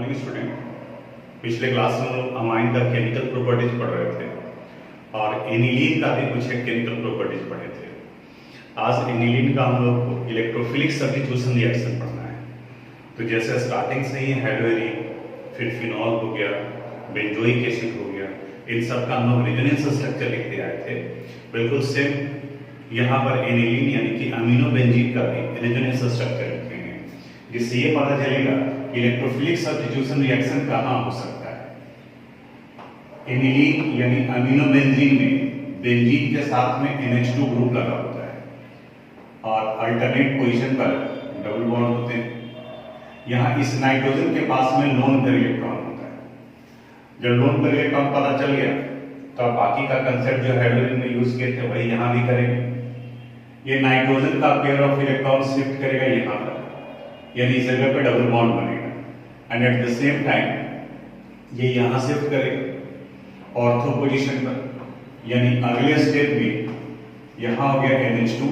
Morning student. पिछले class में हम लोग अमाइन का केमिकल प्रॉपर्टीज पढ़ रहे थे और एनिलीन का भी कुछ केमिकल प्रॉपर्टीज पढ़े थे। आज एनिलीन का हम लोग को इलेक्ट्रोफिलिक सब्स्टिट्यूशन रिएक्शन पढ़ना है। तो जैसे स्टार्टिंग से ही हाइड्रोजन, फिर फिनॉल हो गया, बेंजोइक एसिड हो गया, इन सब का हम लोग रेजोनेंस स्ट्रक्चर लिखते आए थे। बिल्कुल सेम यहाँ पर एनिलीन यानी कि अमीनो बेंजीन का भी रेजोनेंस स्ट्रक्चर लिखेंगे, जिससे ये पता चलेगा कि इलेक्ट्रोफिलिक सब्स्टिट्यूशन रिएक्शन कहाँ हो सकता है। एनिलीन यानी अमीनो बेंजीन में बेंजीन के साथ में NH2 ग्रुप लगा होता है और अल्टरनेट पोजीशन पर डबल बॉन्ड होते हैं। यहाँ इस नाइट्रोजन के पास में लोन पेयर इलेक्ट्रॉन होता है। जब लोन पेयर इलेक्ट्रॉन पता चल गया तो बाकी का कंसेप्ट जो हाइड्रोजन में यूज किए थे वही यहाँ भी करेंगे। ये नाइट्रोजन का पेयर ऑफ इलेक्ट्रॉन शिफ्ट करेगा यहाँ पर, यानी इस जगह पे डबल बॉन्ड बनेगा and at the same time ये यहाँ शिफ्ट करेगा ऑर्थो पोजीशन पर, यानी अगले स्टेप में यहाँ हो गया NH2,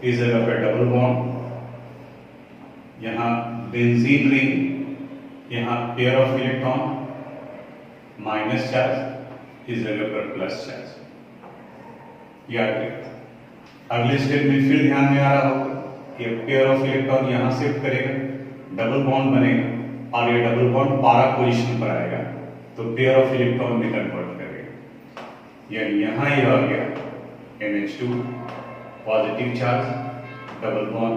इस जगह पे डबल बॉन्ड, यहाँ बेंजीन रिंग, यहाँ pair of electron minus charge, इस जगह पर प्लस चार्ज। याद रखिए अगले स्टेप में फिर ध्यान में आ रहा होगा ये पेयर ऑफ इलेक्ट्रॉन यहाँ शिफ्ट करेगा, डबल बॉन्ड बनेगा और ये डबल बॉन्ड पारा पोजीशन पर आएगा तो पेयर ऑफ इलेक्ट्रॉन में कन्वर्ट करेगा, यानी यहाँ ये आ गया NH2 positive charge, double bond,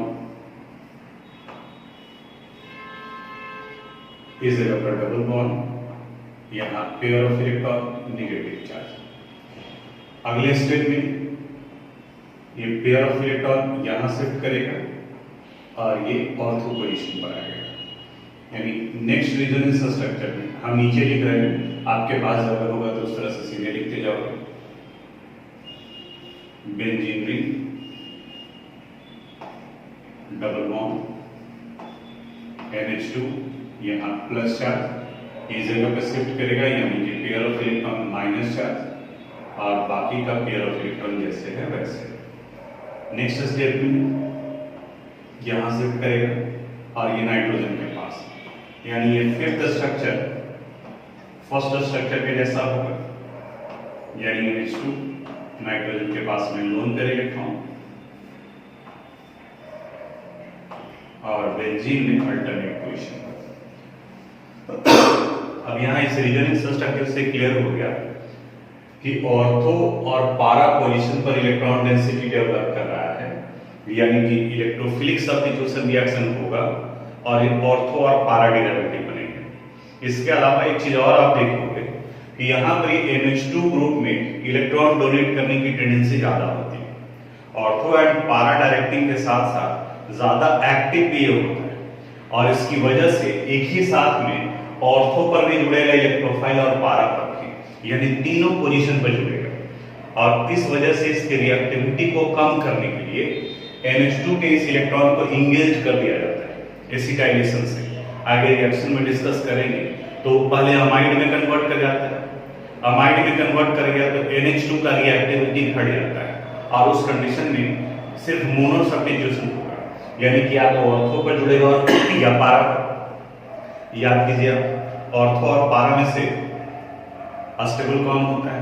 इस जगह पर डबल बॉन्ड, यहाँ pair of electron negative charge. अगले स्टेप में ये पेयर ऑफ इलेक्ट्रॉन यहाँ शिफ्ट करेगा और ये ऑर्थो पोजीशन पर आएगा, यानी नेक्स्ट रेजोनेंस स्ट्रक्चर में हम नीचे लिख रहे हैं, आपके पास अगर होगा तो उस तरह से सीधे लिखते जाओगे। Benzene ring, double bond, NH2 यहाँ प्लस चार्ज, इस जगह पे शिफ्ट करेगा यानी कि pair of electron minus charge और बाकी का पेयर ऑफ इलेक्ट्रॉन जैसे है वैसे। नेक्स्ट स्टेप में यहाँ शिफ्ट करेगा और ये नाइट्रोजन के पास, यानी ये फिफ्थ स्ट्रक्चर फर्स्ट स्ट्रक्चर के जैसा होगा, यानी NH2 नाइट्रोजन के पास में लोन पेयर इलेक्ट्रॉन और बेंजीन में अल्टरनेट पोजीशन। अब यहाँ इस रेजोनेंस स्ट्रक्चर से क्लियर हो गया कि ऑर्थो और पारा पोजीशन पर इलेक्ट्रॉन डेंसिटी डेवलप कर रहा है, यानी कि इलेक्ट्रोफिलिक सब्स्टिट्यूशन रिएक्शन होगा और ऑर्थो और पारा डेरिवेटिव बनेंगे। इसके अलावा एक चीज और आप देखोगे कि यहाँ पर NH2 ग्रुप में इलेक्ट्रॉन डोनेट करने की टेंडेंसी ज्यादा होती है। ऑर्थो एंड पारा डायरेक्टिंग के साथ साथ ज्यादा एक्टिव भी ये होता है और इसकी वजह से एक ही साथ में ऑर्थो पर भी जुड़ेगा इलेक्ट्रोफाइल और पारा पर भी, यानी तीनों पोजीशन पर जुड़ेगा और इस वजह से इसकी रिएक्टिविटी को कम करने के लिए NH2 के इस इलेक्ट्रॉन को इंगेज कर दिया जाता है एसिटाइलेशन से। आगे रिएक्शन में डिस्कस करेंगे तो पहले अमाइड में कन्वर्ट कर जाता है, अमाइड में कन्वर्ट कर गया तो NH2 का रिएक्टिविटी घट जाता है और उस कंडीशन में सिर्फ मोनो सब्स्टिट्यूशन होगा, यानी कि आप ऑर्थो पर जुड़ेगा या पारा पर। याद कीजिए ऑर्थो और पारा में से अस्टेबल कौन होता है,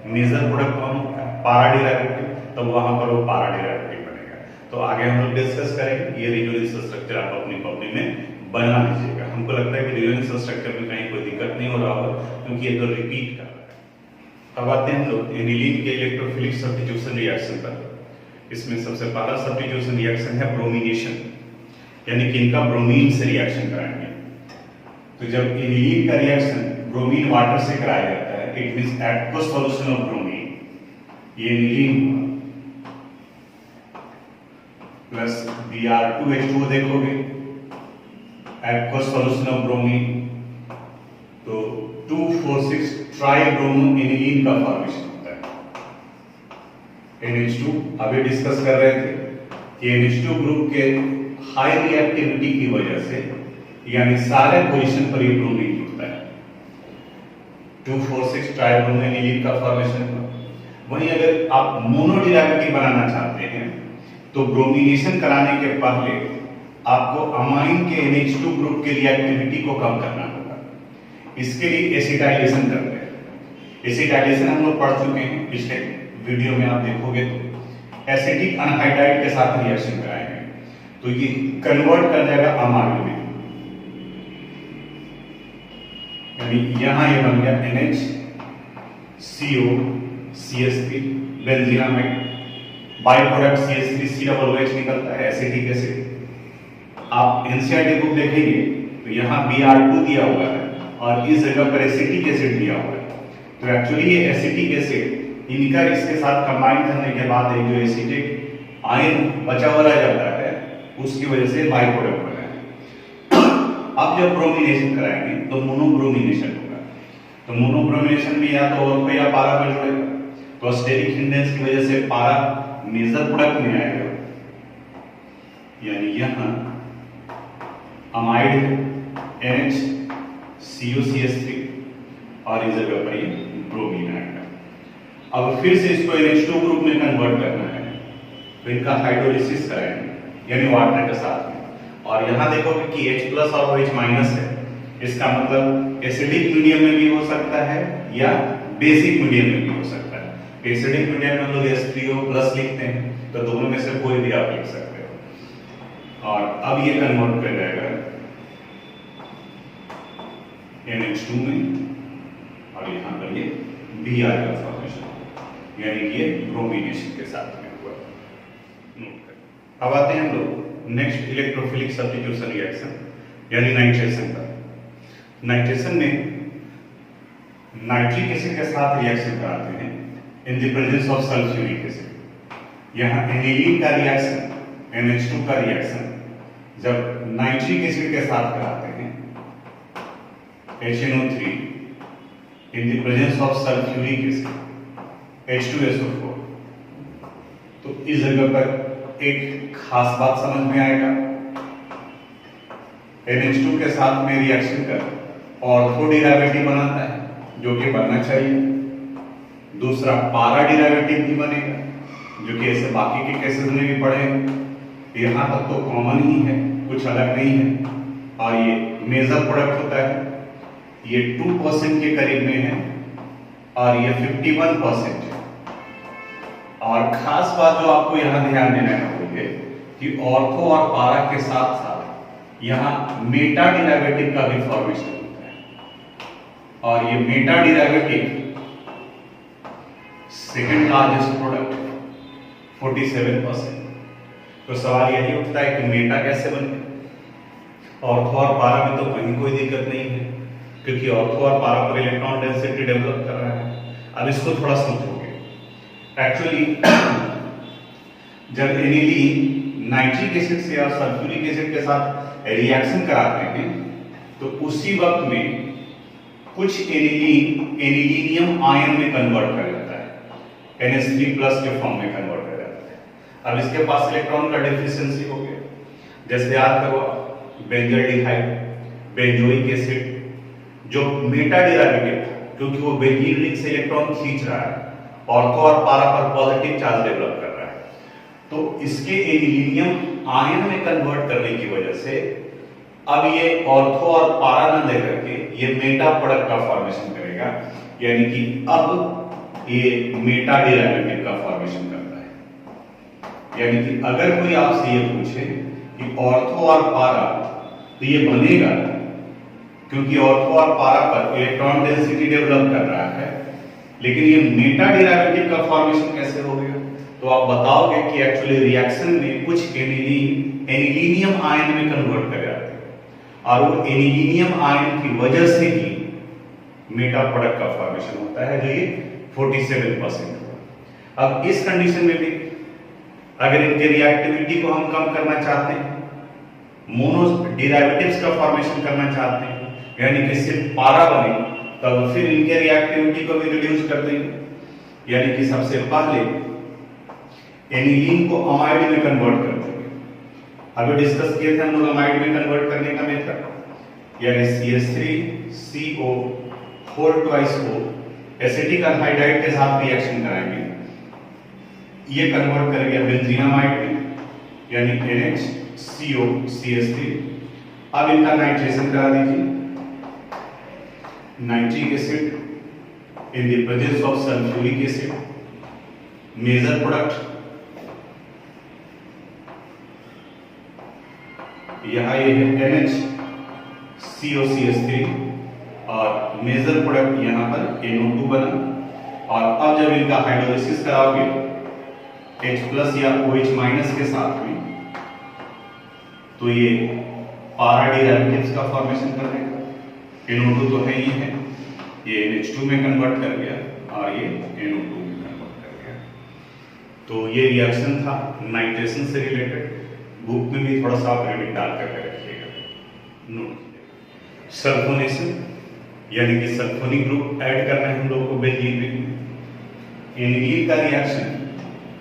मेजर प्रोडक्ट कौन होता है, पारा डेरिवेटिव, तो वहां पर वो पारा डेरिवेटिव बनेगा। तो आगे हम लोग डिस्कस करेंगे। ये रेजोनेंस स्ट्रक्चर आप अपनी कॉपी में बना लीजिएगा। हमको लगता है कि रेजोनेंस स्ट्रक्चर में कहीं कोई दिक्कत नहीं हो रहा होगा क्योंकि ये तो रिपीट कर रहा है। अब आते हैं हम लोग एनिलीन के इलेक्ट्रोफिलिक सब्स्टिट्यूशन रिएक्शन पर। इसमें सबसे पहला सब्स्टिट्यूशन रिएक्शन है ब्रोमिनेशन, यानी कि इनका ब्रोमीन से रिएक्शन कराएंगे। तो जब एनिलीन का रिएक्शन ब्रोमीन वाटर से कराया जाता है, it means aqueous solution of bromine, ये एनिलीन प्लस Br2H2 देखोगे एक्वस सॉल्यूशन ऑफ ब्रोमीन, तो 2,4,6 ट्राइब्रोमो एनिलीन का फॉर्मेशन होता है। NH2 अभी डिस्कस कर रहे थे कि NH2 ग्रुप के हाई रिएक्टिविटी की वजह से यानी सारे पोजीशन पर ये ब्रोमीन जुड़ता है, 2,4,6 ट्राइब्रोमो एनिलीन का फॉर्मेशन हुआ। वहीं अगर आप मोनो डेरिवेटिव बनाना चाहते हैं तो ब्रोमिनेशन कराने के पहले आपको अमाइन के NH2 ग्रुप की रिएक्टिविटी को कम करना होगा। इसके लिए एसिटाइलेशन करते हैं। एसिटाइलेशन हम लोग पढ़ चुके हैं पिछले वीडियो में, आप देखोगे तो एसिटिक अनहाइड्राइड के साथ रिएक्शन कराएंगे तो ये कन्वर्ट कर जाएगा अमाइड में, यानी यहां ये बन गया NHCO CH3 बेंजीनामाइड, by product CH3COOH निकलता है एसिटिक एसिड। आप एनसीईआरटी बुक देखेंगे तो यहाँ Br2 दिया हुआ है और इस जगह पर एसिटिक एसिड दिया हुआ है। तो एक्चुअली ये एसिटिक एसिड इनका इसके साथ कंबाइन करने के बाद एक जो एसिटिक आयन बचा हुआ रह जाता है उसकी वजह से बाई प्रोडक्ट बना है। अब जब ब्रोमिनेशन कराएंगे तो मोनोब्रोमिनेशन होगा। तो मोनोब्रोमिनेशन में या तो ऑर्थो या पारा में जुड़ेगा, तो स्टेरिक हिंडेंस की वजह से पारा मेजर प्रोडक्ट में आएगा, यानी यहां अमाइड NHCOCH3 और इस जगह पर ये ब्रोमीन आएगा। अब फिर से इसको NH2 ग्रुप में कन्वर्ट करना है तो इनका हाइड्रोलिसिस कराएंगे यानी वाटर के साथ में, और यहां देखोगे कि H+ और OH- है। इसका मतलब एसिडिक मीडियम में भी हो सकता है या बेसिक मीडियम में भी हो सकता है। एसिडिक मीडियम में हम लोग H3O+ लिखते हैं, तो दोनों में से कोई भी आप लिख सकते हो। और अब ये कन्वर्ट कर जाएगा NH2 में और यहां पर ये Br का फॉर्मेशन, यानी कि ये ब्रोमिनेशन के साथ में हुआ। नोट करें। अब आते हैं हम लोग नेक्स्ट इलेक्ट्रोफिलिक सब्स्टिट्यूशन रिएक्शन यानी नाइट्रेशन पर। नाइट्रेशन में नाइट्रिक एसिड के साथ रिएक्शन कराते हैं इन the presence of sulphuric acid. यहाँ एनिलीन का रिएक्शन, NH2 का रिएक्शन जब नाइट्रिक एसिड के साथ कराते हैं HNO3 in the presence of sulphuric acid H2SO4, तो इस जगह पर एक खास बात समझ में आएगा। NH2 के साथ में रिएक्शन कर ऑर्थो डेरिवेटिव बनाता है जो कि बनना चाहिए, दूसरा पारा डेरिवेटिव भी बनेगा जो कि ऐसे बाकी के केसेस में भी पढ़ेंगे। यहाँ तक तो कॉमन ही है, कुछ अलग नहीं है। और ये मेजर प्रोडक्ट होता है, ये 2% के करीब में है और ये 51% है। और खास बात जो आपको यहाँ ध्यान देना है कि ऑर्थो और पारा के साथ साथ यहाँ मेटा डेरिवेटिव का भी फॉर्मेशन होता है, और ये Meta derivative second largest product 47%। तो सवाल यही उठता है कि मेटा कैसे बने। ऑर्थो और पारा में तो कहीं कोई दिक्कत नहीं है क्योंकि ऑर्थो और पारा पर इलेक्ट्रॉन डेंसिटी डेवलप कर रहा है। अब इसको थोड़ा समझोगे। एक्चुअली जब एनिलीन नाइट्रिक एसिड से और सल्फ्यूरिक एसिड के साथ रिएक्शन कराते हैं तो उसी वक्त में कुछ एनिलीन एनिलीनियम आयन में कन्वर्ट कर जाता है, NH3+ के फॉर्म में कन्वर्ट कर जाता है। अब इसके पास इलेक्ट्रॉन का डेफिशिएंसी हो गया। जैसे याद करो बेंजल्डिहाइड, बेंजोइक एसिड जो मेटा डेरिवेटिव क्योंकि वो बेंजीन रिंग से इलेक्ट्रॉन खींच रहा है, ऑर्थो और पारा पर पॉजिटिव चार्ज डेवलप कर रहा है, तो इसके एनिलीनियम आयन में कन्वर्ट करने की वजह से अब ये ऑर्थो और पारा न लेकर के ये मेटा प्रोडक्ट का फॉर्मेशन करेगा, यानी कि अब ये मेटा डेरिवेटिव का फॉर्मेशन करता है। यानी कि अगर कोई आपसे ये पूछे कि ऑर्थो और पारा, तो ये बनेगा क्योंकि ऑर्थो और पारा पर इलेक्ट्रॉन डेंसिटी डेवलप कर रहा है, लेकिन ये मेटा डेरिवेटिव का फॉर्मेशन कैसे हो गया? तो आप बताओगे कि एक्चुअली रिएक्शन में कुछ एनिलीनियम आयन में कन्वर्ट कर जाते हैं और वो एनिलीनियम आयन की वजह से ही मेटा प्रोडक्ट का फॉर्मेशन होता है जो ये 47% हुआ। अब इस कंडीशन में भी अगर इनके रिएक्टिविटी को हम कम करना चाहते हैं, मोनो डेरिवेटिव्स का फॉर्मेशन करना चाहते हैं, यानी कि सिर्फ पारा बने, तब फिर इनके रिएक्टिविटी को भी रिड्यूस कर देंगे। यानी कि सबसे पहले एनिलीन को अमाइड में कन्वर्ट कर देंगे। अभी डिस्कस किए थे हम लोग अमाइड में कन्वर्ट करने का मेथड, यानी CH3CO whole twice O acetic anhydride के साथ रिएक्शन कराएंगे, ये कन्वर्ट करेंगे बेंजीनामाइड में, यानी NH COCH3। अब इनका नाइट्रेशन करा दीजिए। Nitric acid in the presence of sulphuric acid, major product यहाँ ये है NH-COCH3 और मेजर प्रोडक्ट यहाँ पर NO2 बना। और अब जब इनका हाइड्रोलिसिस कराओगे H+ या OH- के साथ में, तो ये पारा डेरिवेटिव्स का फॉर्मेशन कर देगा। NO2 तो है ही है, ये NH2 में कन्वर्ट कर गया और ये NO2 में कन्वर्ट कर गया। तो ये रिएक्शन था नाइट्रेशन से रिलेटेड। बुक में भी थोड़ा सा आप रीडिंग डाल करके रखिएगा, नोट कीजिएगा। सल्फोनेशन यानी कि सल्फोनिक ग्रुप ऐड करना है हम लोग को बेंजीन रिंग में। एनिलीन का रिएक्शन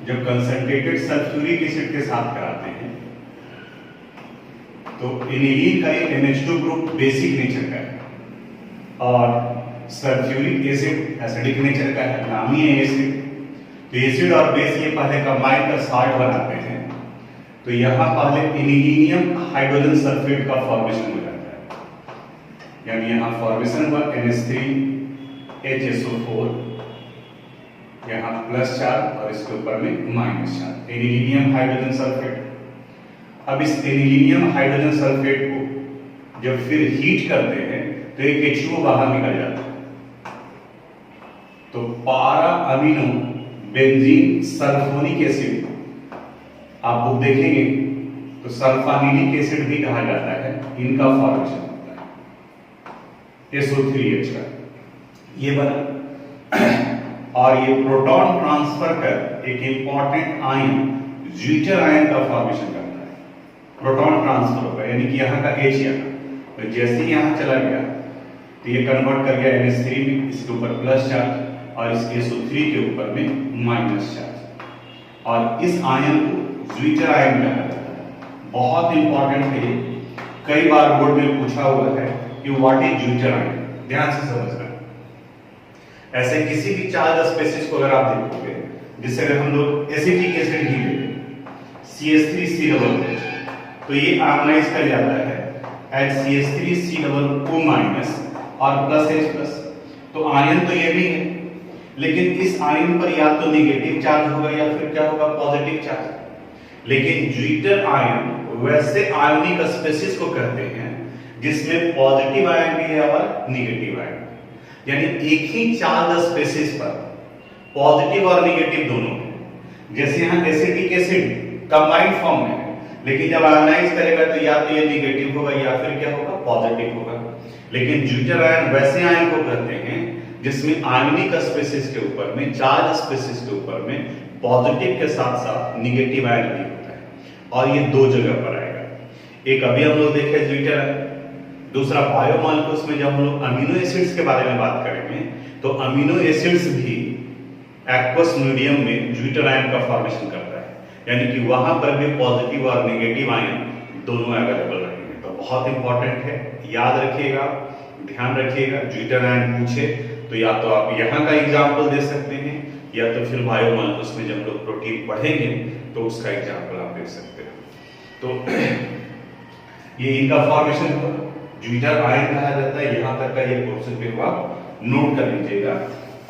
जब कंसंट्रेटेड सल्फ्यूरिक एसिड के साथ कराते हैं तो एनिलीन का ये NH2 ग्रुप बेसिक नेचर का है और सल्फ्यूरिक एसिड एसिडिक नेचर का है, नामी है एसिड। तो एसिड और बेस ये पहले कंबाइन कर साल्ट बनाते हैं। तो यहां पहले एनिलीनियम हाइड्रोजन सल्फेट का फॉर्मेशन हो जाता है, यानी यहां फॉर्मेशन हुआ NH3HSO4, यहां प्लस चार्ज और इसके ऊपर में minus charge, anilinium hydrogen sulphate. अब इस एनिलीनियम हाइड्रोजन सल्फेट को जब फिर हीट करते हैं तो एक H2O बाहर निकल जाता है। तो पारा अमीनो बेंजीन सल्फोनिक एसिड आप बुक देखेंगे तो सल्फानिलिक एसिड भी कहा जाता है, इनका फॉर्मेशन होता है SO3H का, ये बना। और ये प्रोटॉन ट्रांसफर कर एक इंपॉर्टेंट आयन ज्यूटर आयन का फॉर्मेशन करता है। प्रोटॉन ट्रांसफर होगा यानी कि यहाँ का H यहाँ, तो जैसे ही यहाँ चला गया तो ये कन्वर्ट कर गया NH3 में, इसके ऊपर प्लस चार्ज और इस SO3 के ऊपर में माइनस चार्ज। और इस आयन को ज्यूटर आयन कहा जाता है। बहुत इंपॉर्टेंट है, कई बार बोर्ड में पूछा हुआ है कि व्हाट इज ज्यूटर आयन, ध्यान से समझना। ऐसे किसी भी चार्ज स्पेसिस को अगर आप देखोगे, जिससे अगर हम लोग एसिटिक एसिड ही लेते CH3COO, तो ये आयनाइज कर जाता है HCH3COO- और +H+। तो आयन तो ये भी है, लेकिन इस आयन पर या तो नेगेटिव चार्ज होगा या फिर क्या होगा, पॉजिटिव चार्ज। लेकिन ज्यूटर आयन वैसे आयनिक स्पेसिस को कहते हैं जिसमें पॉजिटिव आयन भी है और नेगेटिव आयन, यानी एक ही चार्ज स्पेसिस पर पॉजिटिव और नेगेटिव दोनों है। जैसे यहाँ एसिटिक एसिड कंबाइंड फॉर्म में है, लेकिन जब आयनाइज करेगा तो या तो ये नेगेटिव होगा या फिर क्या होगा, पॉजिटिव होगा। लेकिन ज्यूटर आयन वैसे आयन को कहते हैं जिसमें आयनिक स्पेसिस के ऊपर में, चार्ज स्पेसिस के ऊपर में पॉजिटिव के साथ साथ नेगेटिव आयन भी होता है। और ये दो जगह पर आएगा, एक अभी हम लोग देखे ज्यूटर आयन, दूसरा बायोमॉलिक्यूल्स में जब हम लोग अमीनो एसिड्स के बारे में बात करेंगे तो अमीनो एसिड्स भी एक्वस मीडियम में ज्यूटर आयन का फॉर्मेशन करता है, यानी कि वहां पर भी पॉजिटिव और नेगेटिव आयन दोनों अवेलेबल रहेंगे। तो बहुत इंपॉर्टेंट है, याद रखिएगा, ध्यान रखिएगा। ज्यूटर आयन पूछे तो या तो आप यहाँ का एग्जाम्पल दे सकते हैं या तो फिर बायोमॉलिक्यूल्स में जब लोग प्रोटीन पढ़ेंगे तो उसका एग्जाम्पल आप दे सकते हैं। तो ये इनका फॉर्मेशन हुआ, ज्यूटर आयन कहा जाता है। यहां तक का ये पोर्शन पे हुआ, नोट कर लीजिएगा।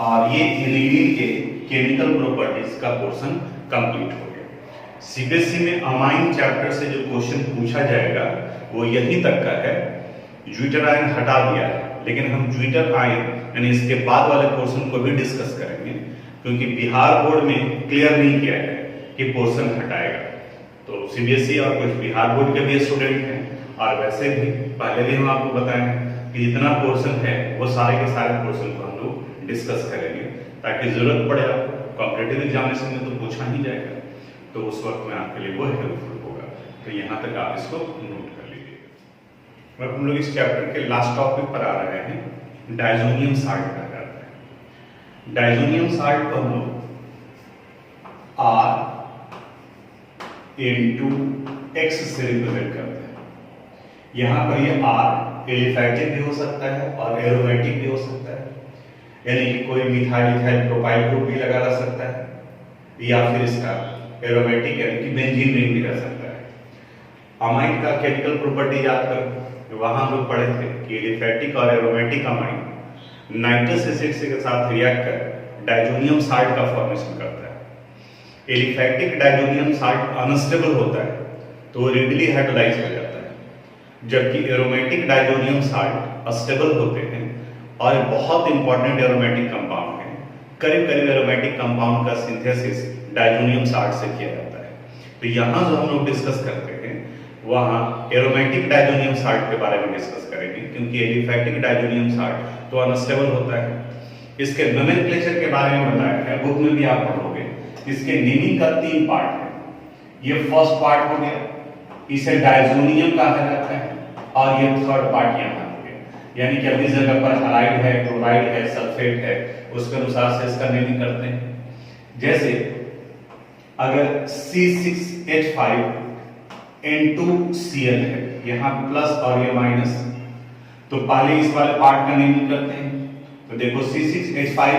और ये एनिलीन के केमिकल प्रॉपर्टीज का पोर्शन कंप्लीट हो गया। सीबीएसई में अमाइन चैप्टर से जो क्वेश्चन पूछा जाएगा वो यहीं तक का है। ज्यूटर आयन हटा दिया है, लेकिन हम ज्यूटर आयन यानी इसके बाद वाले पोर्शन को भी डिस्कस करेंगे, क्योंकि बिहार बोर्ड में क्लियर नहीं किया है कि पोर्शन हटाएगा। तो सीबीएसई और कुछ बिहार बोर्ड के भी स्टूडेंट हैं और वैसे भी पहले भी हम आपको बताएं कि जितना पोर्शन है वो सारे के सारे पोर्शन को हम लोग डिस्कस करेंगे, ताकि जरूरत पड़े आपको कॉम्पिटिटिव एग्जामिनेशन में तो पूछा ही जाएगा, तो उस वक्त में आपके लिए वो हेल्पफुल होगा। तो यहाँ तक आप इसको नोट कर लीजिएगा। अब हम लोग इस चैप्टर के लास्ट टॉपिक पर आ रहे हैं, डायजोनियम साल्ट कहा जाता है। डायजोनियम साल्ट को हम लोग R(X) से रिप्रेजेंट करते हैं। यहाँ पर ये R एलिफैटिक भी हो सकता है और एरोमेटिक भी हो सकता है, यानी कि कोई मिथाइल इथाइल प्रोपाइल ग्रुप भी लगा रह सकता है, या फिर इसका एरोमेटिक यानी कि बेंजीन रिंग भी रह सकता है। अमाइन का केमिकल प्रॉपर्टी याद करो, वहां हम लोग पढ़े थे कि एलिफैटिक और एरोमेटिक अमाइन नाइट्रस एसिड के साथ रिएक्ट कर डाइजोनियम साल्ट का फॉर्मेशन करता है। एलिफैटिक डाइजोनियम साल्ट अनस्टेबल होता है तो वो रेडिली हाइड्रोलाइज हो जाता है, जबकि एरोमेटिक डाइजोनियम साल्ट अस्टेबल होते हैं और बहुत इंपॉर्टेंट एरोमेटिक कंपाउंड है। करीब करीब एरोमेटिक कंपाउंड का सिंथेसिस डाइजोनियम साल्ट से किया जाता है। तो यहाँ जो हम लोग डिस्कस करते हैं वहाँ एरोमेटिक डाइजोनियम साल्ट के बारे में डिस्कस करेंगे, क्योंकि एलिफैटिक डाइजोनियम साल्ट तो अनस्टेबल होता है। इसके नोमेनक्लेचर के बारे में बताया है, बुक में भी आप पढ़ोगे। इसके नेमिंग का 3 पार्ट है। ये फर्स्ट पार्ट हो गया, इसे डाइजोनियम कहा जाता है, और ये थर्ड पार्ट यहाँ हो गया, यानी कि अभी जगह पर हाइड है, क्लोराइड है, सल्फेट है, उसके अनुसार से इसका नेमिंग करते हैं। जैसे अगर C6H5 N2Cl है, यहाँ प्लस और ये माइनस, तो पहले इस वाले पार्ट का नेमिंग करते हैं। तो देखो C6H5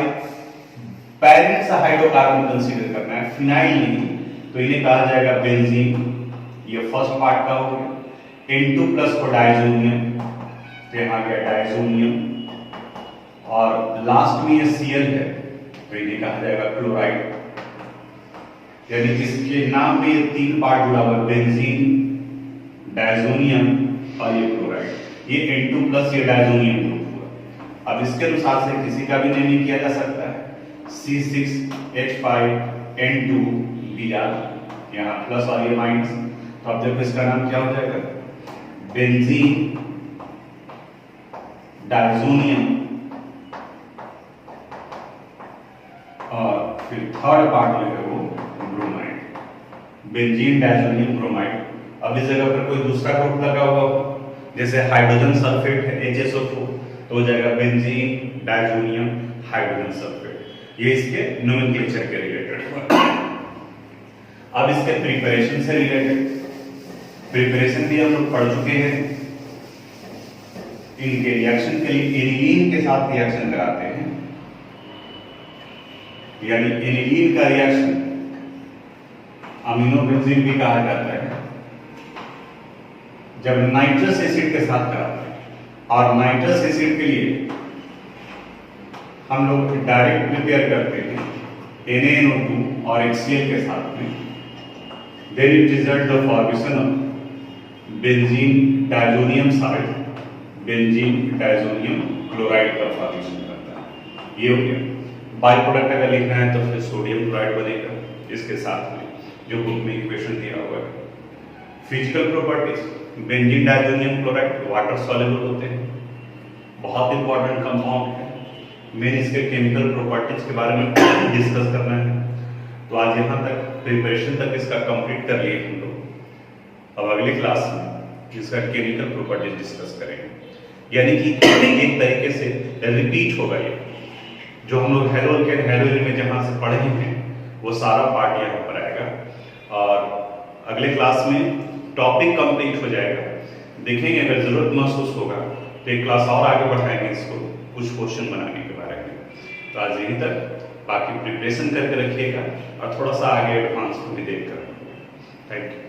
पैरेंट सा हाइड्रोकार्बन कंसीडर करना है, फिनाइल नहीं, तो इन्हें कहा जाएगा बेंजीन। ये फर्स्ट पार्ट का हो गया। N2 प्लस को डाइजोनियम, तो यहाँ गया डाइजोनियम, और लास्ट में ये Cl है तो इन्हें कहा जाएगा क्लोराइड। यानी इसके नाम में ये 3 पार्ट जुड़ा हुआ है, बेंजीन, डाइजोनियम और ये क्लोराइड। ये N2 प्लस ये डाइजोनियम ग्रुप हुआ। अब इसके अनुसार से किसी का भी नेमिंग किया जा सकता है, C6H5 N2 Br, यहाँ प्लस और ये माइनस, तो अब देखो इसका नाम क्या हो जाएगा, बेंजीन, डाइजोनियम, और फिर थर्ड पार्ट जो है वो ब्रोमाइड, बेंजीन, डाइजोनियम, ब्रोमाइड। अब इस जगह पर कोई दूसरा ग्रुप लगा हुआ हो, जैसे हाइड्रोजन सल्फेट है HSO4, तो हो जाएगा बेंजीन, डाइजोनियम, हाइड्रोजन सल्फेट। ये इसके नोमेनक्लेचर के रिलेटेड। अब इसके प्रिपरेशन से रिलेटेड, प्रिपरेशन भी हम लोग पढ़ चुके हैं। इनके रिएक्शन के लिए एनिलीन के साथ रिएक्शन कराते हैं, यानी एनिलीन का रिएक्शन अमीनोबेंजीन भी कहा जाता है, जब नाइट्रस एसिड के साथ कराते हैं। और नाइट्रस एसिड के लिए हम लोग डायरेक्ट प्रिपेयर करते हैं NaNO2 और HCl के साथ में, then it result the formation of benzene diazonium salt, benzene diazonium chloride का फॉर्मेशन करता है। ये हो गया। बाई प्रोडक्ट अगर लिखना है तो फिर सोडियम क्लोराइड बनेगा इसके साथ में, जो बुक में इक्वेशन दिया हुआ है। Physical properties, benzene diazonium chloride water soluble होते हैं, बहुत इंपॉर्टेंट कंपाउंड है। मेन इसके केमिकल प्रॉपर्टीज के बारे में डिस्कस करना है। तो आज यहाँ तक प्रिपरेशन तक इसका कंप्लीट कर लिए हम लोग। अब अगली क्लास में इसका केमिकल प्रॉपर्टीज डिस्कस करेंगे, यानी कि एक तरीके से रिपीट होगा ये जो हम लोग हेलोइन में जहाँ से पढ़े हैं वो सारा पार्ट यहाँ पर आएगा। और अगले क्लास में टॉपिक कंप्लीट हो जाएगा। देखेंगे अगर जरूरत महसूस होगा तो एक क्लास और आगे बढ़ाएंगे इसको, कुछ क्वेश्चन बनाने के बारे में। तो आज यहीं तक, बाकी प्रिपरेशन करके रखिएगा और थोड़ा सा आगे एडवांस को भी देखकर। Thank you.